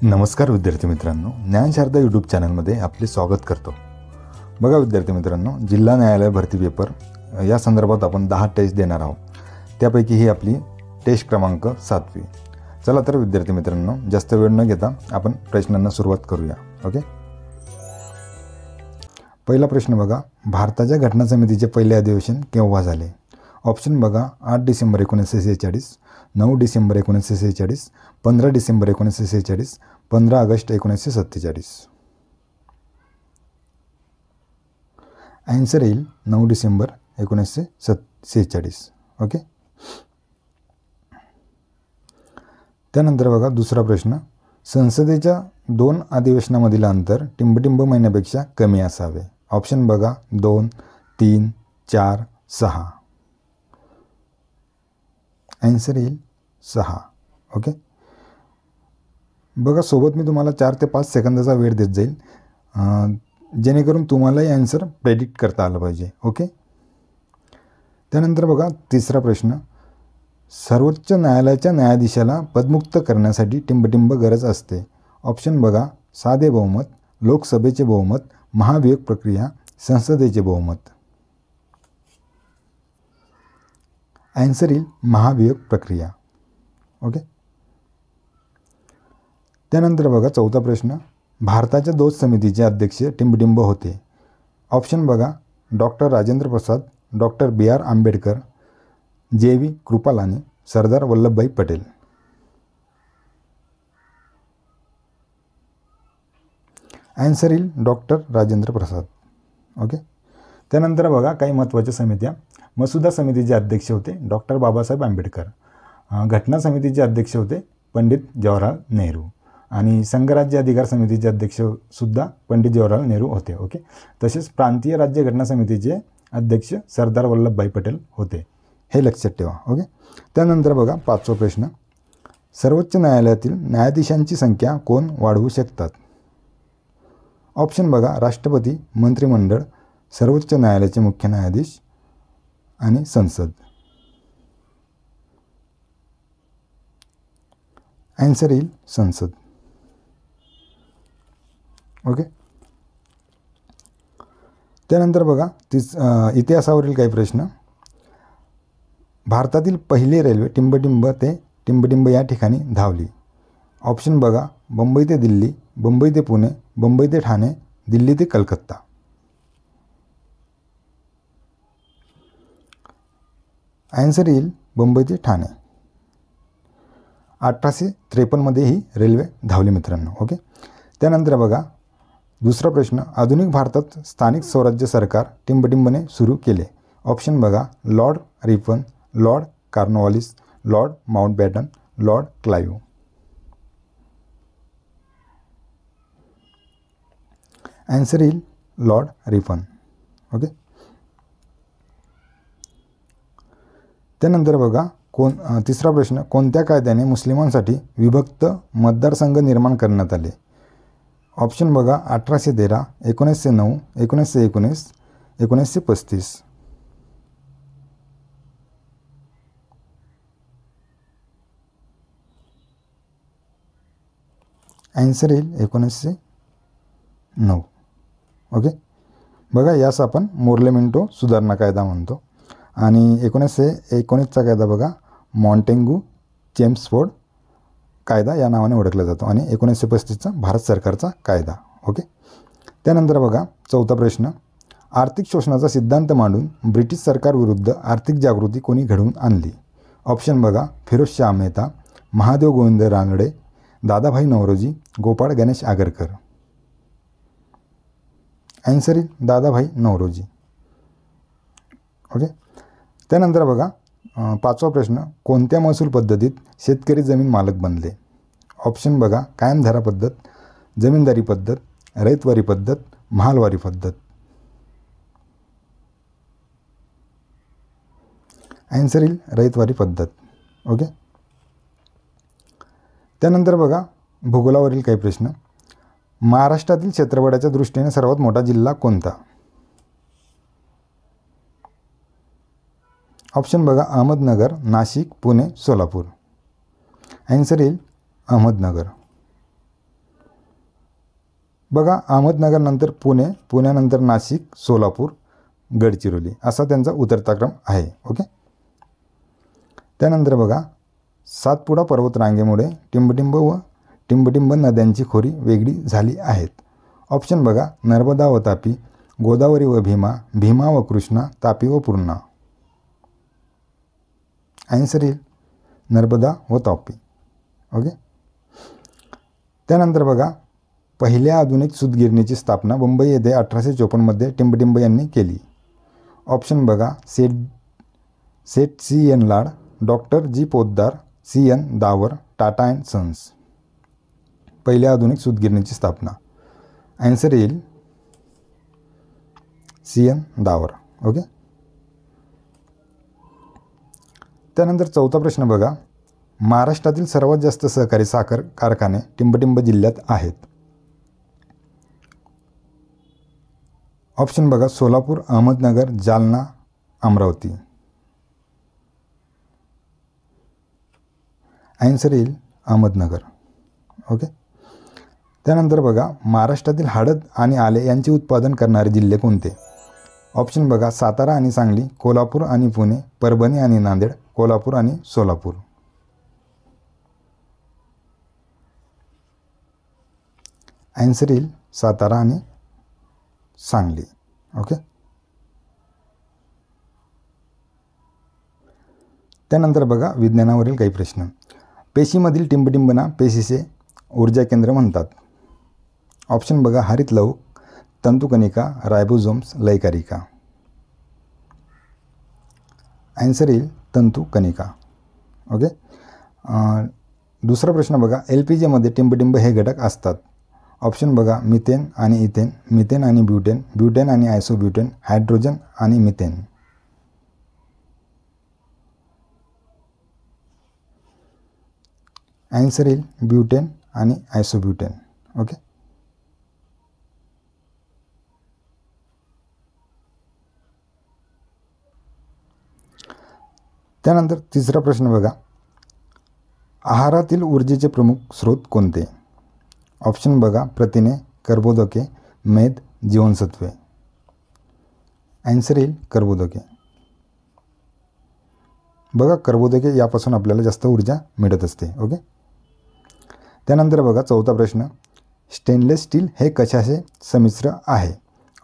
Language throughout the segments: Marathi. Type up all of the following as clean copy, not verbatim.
नमस्कार विद्यार्थी मित्रांनो, ज्ञानशारदा यूट्यूब चॅनलमध्ये आपले स्वागत करतो. बघा विद्यार्थी मित्रांनो, जिल्हा न्यायालय भरती पेपर या संदर्भात आपण 10 टेस्ट देणार आहोत. त्यापैकी ही आपली टेस्ट क्रमांक 7वी. चला तर विद्यार्थी मित्रांनो, जास्त वेळ न घेता आपण प्रश्नांना सुरुवात करूया. ओके. पहिला प्रश्न बघा, भारताच्या घटना समितीचे पहिले अधिवेशन केव्हा झाले? ऑप्शन बघा, 8 डिसेंबर 1946, 9 डिसेंबर 1946, 15 डिसेंबर 1946, 15 ऑगस्ट 1947. आन्सर येईल 9 डिसेंबर 1946. ओके. त्यानंतर बघा दुसरा प्रश्न, संसदेच्या 2 अधिवेशनामधील अंतर टिंबटिंब महिन्यापेक्षा कमी असावे. ऑप्शन बघा, 2, 3, 4, 6. आन्सर येईल 6. ओके. बघा सोबत मी तुम्हाला 4 ते 5 सेकंदाचा वेळ देत जाईल, जेणेकरून तुम्हालाही आन्सर प्रेडिक्ट करता आलं पाहिजे. ओके. त्यानंतर बघा तिसरा प्रश्न, सर्वोच्च न्यायालयाच्या न्यायाधीशाला पदमुक्त करण्यासाठी टिंबटिंब गरज असते. ऑप्शन बघा, साधे बहुमत, लोकसभेचे बहुमत, महाभियोग प्रक्रिया, संसदेचे बहुमत. आन्सर येईल महाभियोग प्रक्रिया. ओके. त्यानंतर बघा चौथा प्रश्न, भारताच्या दोष समितीचे अध्यक्ष टिंबटिंब होते. ऑप्शन बघा, doctor Rajendra Prasad, doctor B.R. Ambedkar, J.V. Kripalani, Sardar Vallabhbhai Patel. Answer येईल डॉक्टर राजेंद्र प्रसाद. ओके. त्यानंतर बघा काही महत्त्वाच्या समित्या. मसुदा समितीचे अध्यक्ष होते डॉक्टर बाबासाहेब आंबेडकर. घटना समितीचे अध्यक्ष होते पंडित जवाहरलाल नेहरू. आणि संघराज्य अधिकार समितीचे अध्यक्षसुद्धा पंडित जवाहरलाल नेहरू होते. ओके. तसेच प्रांतीय राज्य घटना समितीचे अध्यक्ष सरदार वल्लभभाई पटेल होते. हे लक्षात ठेवा. ओके. त्यानंतर बघा 5वा प्रश्न, सर्वोच्च न्यायालयातील न्यायाधीशांची संख्या कोण वाढवू शकतात? ऑप्शन बघा, राष्ट्रपती, मंत्रिमंडळ, सर्वोच्च न्यायालयाचे मुख्य न्यायाधीश आणि संसद. आन्सर येईल संसद. ओके. त्यानंतर बघा इतिहासावरील काही प्रश्न. भारतातील पहिली रेल्वे टिंबटिंब ते टिंबटिंब या ठिकाणी धावली. ऑप्शन बघा, मुंबई ते दिल्ली, मुंबई ते पुणे, मुंबई ते ठाणे, दिल्ली ते कलकत्ता. आन्सर येईल मुंबई ते ठाणे. 1853 ही रेल्वे धावली मित्रांनो. ओके. त्यानंतर बघा दुसरा प्रश्न, आधुनिक भारतात स्थानिक स्वराज्य सरकार टिंबटिंबने सुरू केले. ऑप्शन बघा, Lord Ripon, Lord Cornwallis, Lord Mountbatten, Lord Clive. Answer येईल लॉर्ड रिपन. ओके. त्यानंतर बघा तिसरा प्रश्न, कोणत्या कायद्याने मुस्लिमांसाठी विभक्त मतदारसंघ निर्माण करण्यात आले? ऑप्शन बघा, 1813, 1909, 1919, 1935. आन्सर येईल 1909. ओके. बघा यास आपण मोर्ले मिंटो सुधारणा कायदा म्हणतो. आणि 1919चा कायदा बघा, मॉन्टेग्यू चेम्सफोर्ड कायदा या नावाने ओळखला जातो. आणि 1935चा भारत सरकारचा कायदा. ओके. त्यानंतर बघा चौथा प्रश्न, आर्थिक शोषणाचा सिद्धांत मांडून ब्रिटिश सरकारविरुद्ध आर्थिक जागृती कोणी घडवून आणली? ऑप्शन बघा, फिरोजशाह मेहता, महादेव गोविंद रानडे, दादाभाई नौरोजी, गोपाळ गणेश आगरकर. आन्सर येईल दादाभाई नौरोजी. ओके. त्यानंतर बघा 5वा प्रश्न, कोणत्या महसूल पद्धतीत शेतकरी जमीन मालक बनले? ऑप्शन बघा, कायमधारा पद्धत, जमीनदारी पद्धत, रयतवारी पद्धत, महालवारी पद्धत. आन्सर येईल रयतवारी पद्धत. ओके. त्यानंतर बघा भूगोलावरील काही प्रश्न. महाराष्ट्रातील क्षेत्रफळाच्या दृष्टीने सर्वात मोठा जिल्हा कोणता? ऑप्शन बघा, अहमदनगर, नाशिक, पुणे, सोलापूर. आन्सर येईल अहमदनगर. बघा अहमदनगरनंतर पुणे, पुण्यानंतर नाशिक, सोलापूर, गडचिरोली असा त्यांचा उतरता क्रम आहे. ओके. त्यानंतर बघा सातपुडा पर्वतरांगेमुळे टिंबटिंब नद्यांची खोरी वेगळी झाली आहेत. ऑप्शन बघा नर्मदा व तापी, गोदावरी व भीमा, भीमा व कृष्णा, तापी व पूर्णा. आन्सर येईल नर्मदा व तापी. ओके. त्यानंतर बघा पहिल्या आधुनिक सूतगिरणीची स्थापना मुंबई येथे 1854 टिंबटिंब यांनी केली. ऑप्शन बघा सेठ सी एन लाड, डॉक्टर जी पोद्दार, सी एन दावर, टाटा अँड सन्स. पहिल्या आधुनिक सूतगिरणीची स्थापना. आन्सर येईल सी एन दावर. ओके. त्यानंतर चौथा प्रश्न बघा महाराष्ट्रातील सर्वात जास्त सहकारी साखर कारखाने टिंबटिंब जिल्ह्यात आहेत. ऑप्शन बघा सोलापूर, अहमदनगर, जालना, अमरावती. आन्सर येईल अहमदनगर. ओके. त्यानंतर बघा महाराष्ट्रातील हळद आणि आले यांचे उत्पादन करणारे जिल्हे कोणते. ऑप्शन बघा सातारा आणि सांगली, कोल्हापूर आणि पुणे, परभणी आणि नांदेड, कोल्हापूर आणि सोलापूर. आन्सर येईल सातारा आणि सांगली. ओके. त्यानंतर बघा विज्ञानावरील काही प्रश्न. पेशीमधील टिंबटिंबना पेशीचे ऊर्जा केंद्र म्हणतात. ऑप्शन बघा हरितलवक, तंतुकणिका, रायबोझोम्स, लयकारिका. आन्सर येईल तंतुकणिका. ओके. दुसरा प्रश्न बघा LPGमध्ये टिंबटिंब हे घटक असतात. ऑप्शन बघा मिथेन आणि इथेन, मिथेन आणि ब्युटेन, ब्युटेन आणि आयसोब्युटेन, हायड्रोजन आणि मिथेन. आन्सर येईल ब्युटेन आणि आयसोब्युटेन. ओके. त्यानंतर तिसरा प्रश्न बघा आहारातील ऊर्जेचे प्रमुख स्रोत कोणते. ऑप्शन बघा प्रथिने, कर्बोदके, मेद, जीवनसत्वे. आन्सर येईल कर्बोदके. बघा कर्बोदके यापासून आपल्याला जास्त ऊर्जा मिळत असते. ओके. त्यानंतर बघा चौथा प्रश्न स्टेनलेस स्टील हे कशाचे संमिश्र आहे.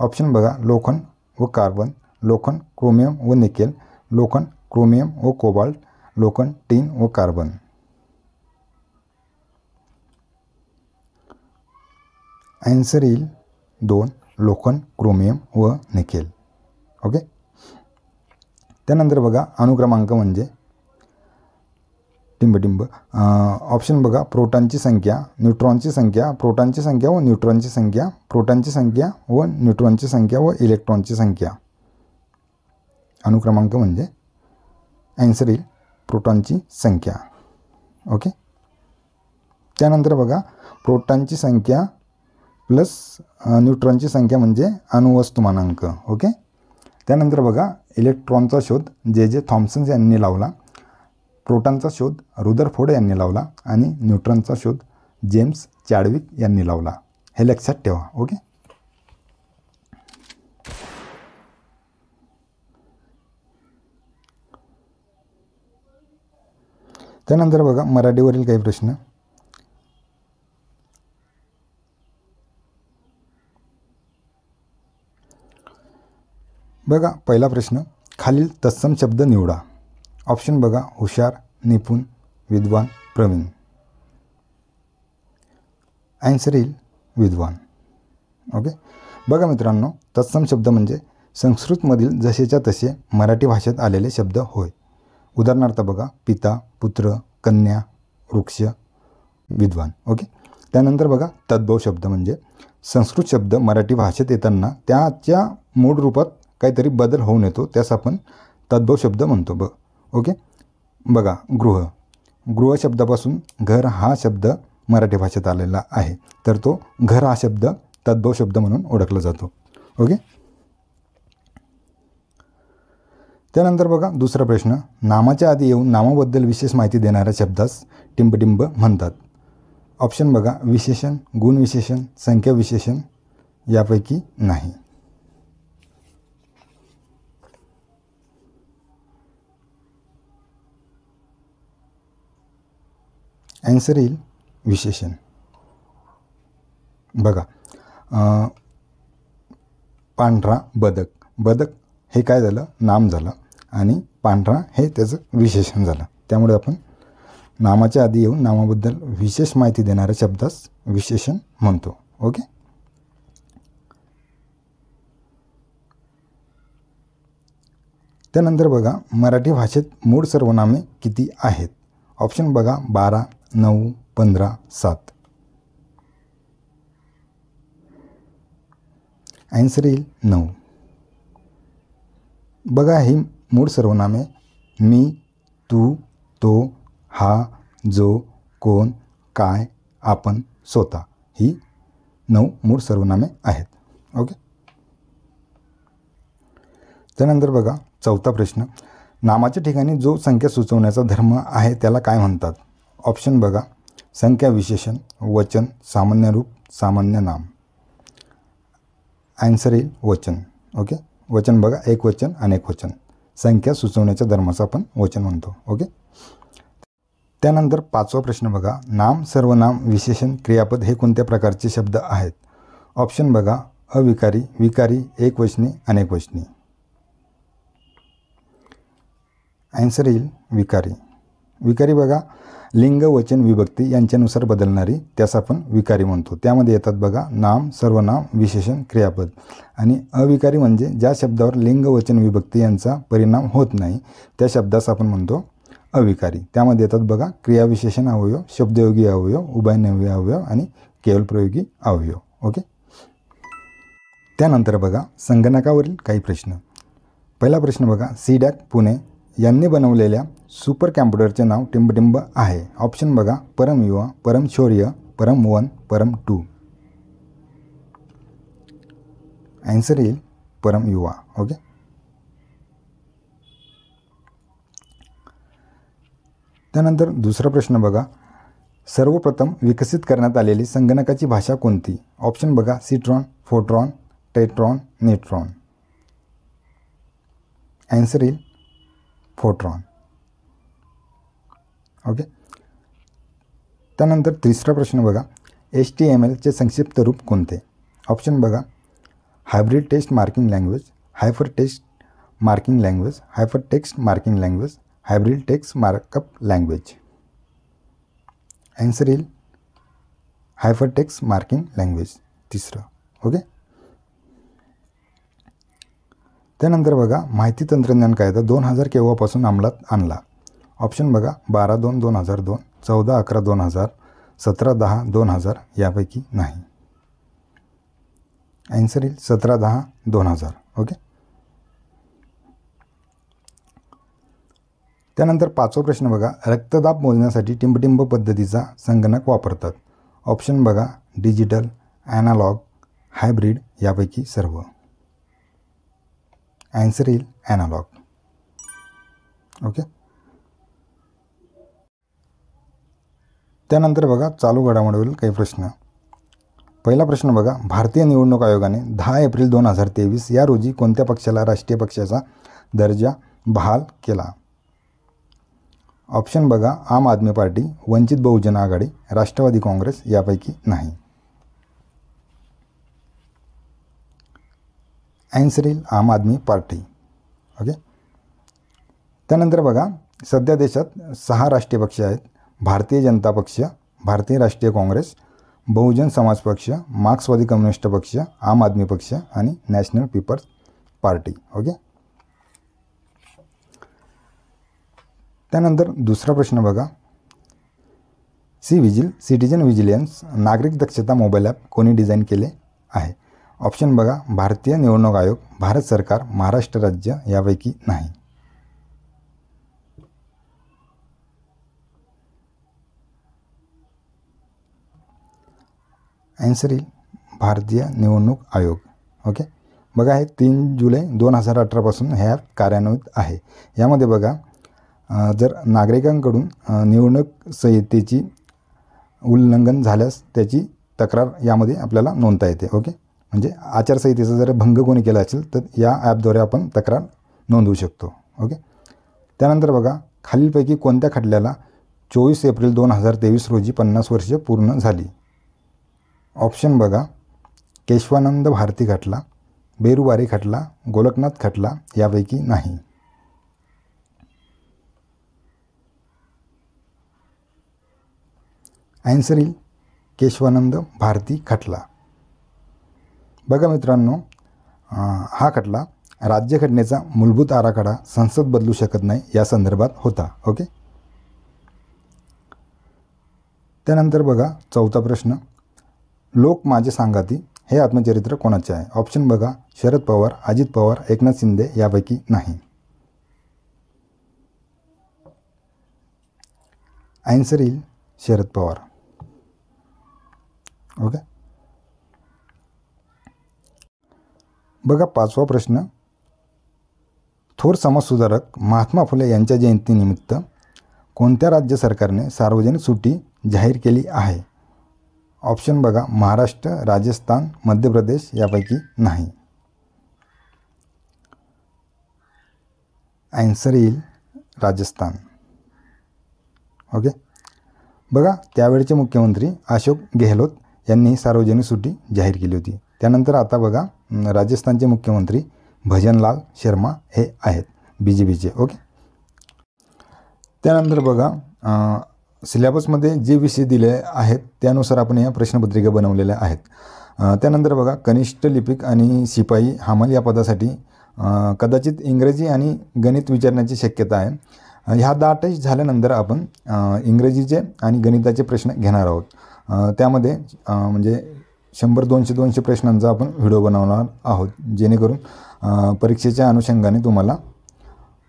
ऑप्शन बघा लोखंड व कार्बन, लोखंड, क्रोमियम व निकेल, लोखंड, क्रोमियम व कोबाल्ट, लोखंड, टीन व कार्बन. आन्सर येईल 2 लोखंड, क्रोमियम व निकेल. ओके. त्यानंतर बघा अनुक्रमांक म्हणजे टिंबटिंब. ऑप्शन बघा प्रोटॉनची संख्या, न्यूट्रॉनची संख्या, प्रोटॉनची संख्या व न्यूट्रॉनची संख्या, प्रोटॉनची संख्या व न्यूट्रॉनची संख्या व इलेक्ट्रॉनची संख्या. अनुक्रमांक म्हणजे आन्सर येईल प्रोटॉनची संख्या. ओके. त्यानंतर बघा प्रोटॉनची संख्या प्लस न्यूट्रॉनची संख्या म्हणजे अणुवस्तुमानांक. ओके. त्यानंतर बघा इलेक्ट्रॉनचा शोध जे थॉम्सन यांनी लावला, प्रोटॉनचा शोध रुदरफोर्ड यांनी लावला आणि न्यूट्रॉनचा शोध जेम्स चॅडविक यांनी लावला. हे लक्षात ठेवा. ओके. त्यानंतर बघा मराठीवरील काही प्रश्न. बघा पहिला प्रश्न खालील तत्सम शब्द निवडा. ऑप्शन बघा हुशार, निपुण, विद्वान, प्रवीण. आन्सर येईल विद्वान. ओके. बघा मित्रांनो तत्सम शब्द म्हणजे संस्कृतमधील जसेच्या तसे मराठी भाषेत आलेले शब्द होय. उदाहरणार्थ बघा पिता, पुत्र, कन्या, वृक्ष, विद्वान. ओके. त्यानंतर बघा तद्भव शब्द म्हणजे संस्कृत शब्द मराठी भाषेत येताना त्याच्या मूळ रूपात काहीतरी बदल होऊन येतो, त्यास आपण तद्भव शब्द म्हणतो. ओके. बघा गृह शब्दापासून घर हा शब्द मराठी भाषेत आलेला आहे, तर तो घर हा शब्द तद्भव शब्द म्हणून ओळखला जातो. ओके. त्यानंतर बघा दुसरा प्रश्न नामाच्या आधी येऊन नामाबद्दल विशेष माहिती देणाऱ्या शब्दास टिंबटिंब म्हणतात. ऑप्शन बघा, विशेषण, गुणविशेषण, संख्या विशेषण यापैकी नाही. ॲन्सर येईल विशेषण. बघा, पांढरा बदक, बदक हे काय झालं, नाम झालं आणि पांढरा हे त्याचं विशेषण झालं. त्यामुळे आपण नामाच्या आधी येऊन नामाबद्दल विशेष माहिती देणाऱ्या शब्दास विशेषण म्हणतो. ओके. त्यानंतर बघा, मराठी भाषेत मूळ सर्वनामे किती आहेत? ऑप्शन बघा, 12, 9, 15, 7. ॲन्सर येईल 9. बघा, ही मूळ सर्वनामे मी, तू, तो, हा, जो, कोण, काय, आपण, स्वतः ही 9 मूळ सर्वनामे आहेत. ओके. त्यानंतर बघा, चौथा प्रश्न, नामाच्या ठिकाणी जो संख्या सुचवण्याचा धर्म आहे त्याला काय म्हणतात? ऑप्शन बघा, संख्या विशेषण, वचन, सामान्य रूप, सामान्य नाम. ॲन्सर येईल वचन. ओके. वचन बघा, एक वचन, अनेक वचन. संख्या सुचवण्याच्या धर्माचं आपण वचन म्हणतो. ओके. त्यानंतर पाचवा प्रश्न बघा, नाम, सर्वनाम, विशेषण, क्रियापद हे कोणत्या प्रकारचे शब्द आहेत? ऑप्शन बघा, अविकारी, विकारी, एकवचनी, अनेकवचनी. ॲन्सर येईल विकारी. विकारी बघा, लिंग, वचन, विभक्ती यांच्यानुसार बदलणारी त्यास आपण विकारी म्हणतो. त्यामध्ये येतात बघा, नाम, सर्वनाम, विशेषण, क्रियापद. आणि अविकारी म्हणजे ज्या शब्दावर लिंग, वचन, विभक्ती यांचा परिणाम होत नाही त्या शब्दास आपण म्हणतो अविकारी. त्यामध्ये येतात बघा, क्रियाविशेषण अवयव, शब्दयोगी अवयव, उभयनवी अवयव आणि केवलप्रयोगी अवयव. ओके. त्यानंतर बघा, संगणकावरील काही प्रश्न. पहिला प्रश्न बघा, सीडॅक पुणे यांनी बनवलेल्या सुपर कॅम्प्युटरचे नाव टिंबटिंब आहे. ऑप्शन बघा, परमयुवा, परमशौर्य, परम1, परम2. ॲन्सर येईल परमयुवा. ओके. त्यानंतर दुसरा प्रश्न बघा, सर्वप्रथम विकसित करण्यात आलेली संगणकाची भाषा कोणती? ऑप्शन बघा, सिट्रॉन, फोर्ट्रॉन, टेट्रॉन, न्यूट्रॉन. ॲन्सर येईल फोर्ट्रॉन. ओके. त्यानंतर तिसरा प्रश्न बघा, HTMLचे संक्षिप्त रूप कोणते? ऑप्शन बघा, hybrid text marking language, hyper text marking language, hyper text marking language, hybrid text markup language. Answer येईल हायपर टेक्स्ट मार्किंग लँग्वेज तिसरं. ओके. त्यानंतर बघा, माहिती तंत्रज्ञान कायदा 2000 केव्हापासून अंमलात आणला? ऑप्शन बघा, 12/2/2002, 14/11/2000, 17/10/2000 यापैकी नाही. ॲन्सर येईल 17/10/2000. ओके. त्यानंतर पाचवा प्रश्न बघा, रक्तदाब मोजण्यासाठी टिंबटिंब पद्धतीचा संगणक वापरतात. ऑप्शन बघा, डिजिटल, ॲनालॉग, हायब्रिड यापैकी सर्व. ॲन्सर येईल ॲनालॉग. ओके. त्यानंतर बघा, चालू घडामोडीवरील काही प्रश्न. पहिला प्रश्न बघा, भारतीय निवडणूक आयोगाने 10 एप्रिल 2023 या रोजी कोणत्या पक्षाला राष्ट्रीय पक्षाचा दर्जा बहाल केला? ऑप्शन बघा, आम आदमी पार्टी, वंचित बहुजन आघाडी, राष्ट्रवादी काँग्रेस यापैकी नाही. ॲन्सर येईल आम आदमी पार्टी. ओके. त्यानंतर बघा, सध्या देशात 6 राष्ट्रीय पक्ष आहेत. भारतीय जनता पक्ष, भारतीय राष्ट्रीय काँग्रेस, बहुजन समाज पक्ष, मार्क्सवादी कम्युनिस्ट पक्ष, आम आदमी पक्ष आणि नॅशनल पीपल्स पार्टी. ओके. त्यानंतर दुसरा प्रश्न बघा, सिटिजन व्हिजिलन्स नागरिक दक्षता मोबाईल ॲप कोणी डिझाईन केले आहे? ऑप्शन बघा, भारतीय निवडणूक आयोग, भारत सरकार, महाराष्ट्र राज्य यापैकी नाही. ॲन्सर येईल भारतीय निवडणूक आयोग. ओके. बघा, हे 3 जुलै 2018पासून हे ॲप कार्यान्वित आहे. यामध्ये बघा, जर नागरिकांकडून निवडणूक संहितेची उल्लंघन झाल्यास त्याची तक्रार यामध्ये आपल्याला नोंदता येते. ओके, म्हणजे आचारसंहितेचा जर भंग कोणी केला असेल तर या ॲपद्वारे आपण तक्रार नोंदवू शकतो. ओके, त्यानंतर बघा खालीलपैकी कोणत्या खटल्याला 24 एप्रिल 2023 रोजी 50 वर्षे पूर्ण झाली. ऑप्शन बघा, केशवानंद भारती खटला, बेरुवारी खटला, गोलकनाथ खटला यापैकी नाही. आन्सर येईल केशवानंद भारती खटला. बघा मित्रांनो, हा खटला राज्यघटनेचा मूलभूत आराखडा संसद बदलू शकत नाही या संदर्भात होता. ओके, त्यानंतर बघा चौथा प्रश्न, लोक माझे सांगाती हे आत्मचरित्र कोणाचे आहे. ऑप्शन बघा, शरद पवार, अजित पवार, एकनाथ शिंदे यापैकी नाही. आन्सर येईल शरद पवार. ओके, बघा पाचवा प्रश्न, थोर समाजसुधारक महात्मा फुले यांच्या जयंतीनिमित्त कोणत्या राज्य सरकारने सार्वजनिक सुट्टी जाहीर केली आहे. ऑप्शन बघा, महाराष्ट्र, राजस्थान, मध्य प्रदेश यापैकी नाही. आन्सर येईल राजस्थान. ओके, बघा त्यावेळचे मुख्यमंत्री अशोक गेहलोत यांनी सार्वजनिक सुट्टी जाहीर केली होती. त्यानंतर आता बघा राजस्थानचे मुख्यमंत्री भजनलाल शर्मा हे आहेत BJPचे. ओके, त्यानंतर बघा सिलेबसमध्ये जे विषय दिले आहेत त्यानुसार आपण या प्रश्नपत्रिका बनवलेल्या आहेत. त्यानंतर बघा कनिष्ठ लिपिक आणि शिपाई हमाल या पदासाठी कदाचित इंग्रजी आणि गणित विचारण्याची शक्यता आहे. ह्या 10 टेस्ट झाल्यानंतर आपण इंग्रजीचे आणि गणिताचे प्रश्न घेणार आहोत. त्यामध्ये म्हणजे 100-200 प्रश्नांचा आपण व्हिडिओ बनवणार आहोत, जेणेकरून परीक्षेच्या अनुषंगाने तुम्हाला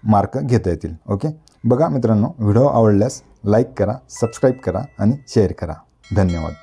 मार्क घेता येतील. ओके, बघा मित्रांनो, व्हिडिओ आवडल्यास लाईक करा, सबस्क्राईब करा आणि शेअर करा. धन्यवाद.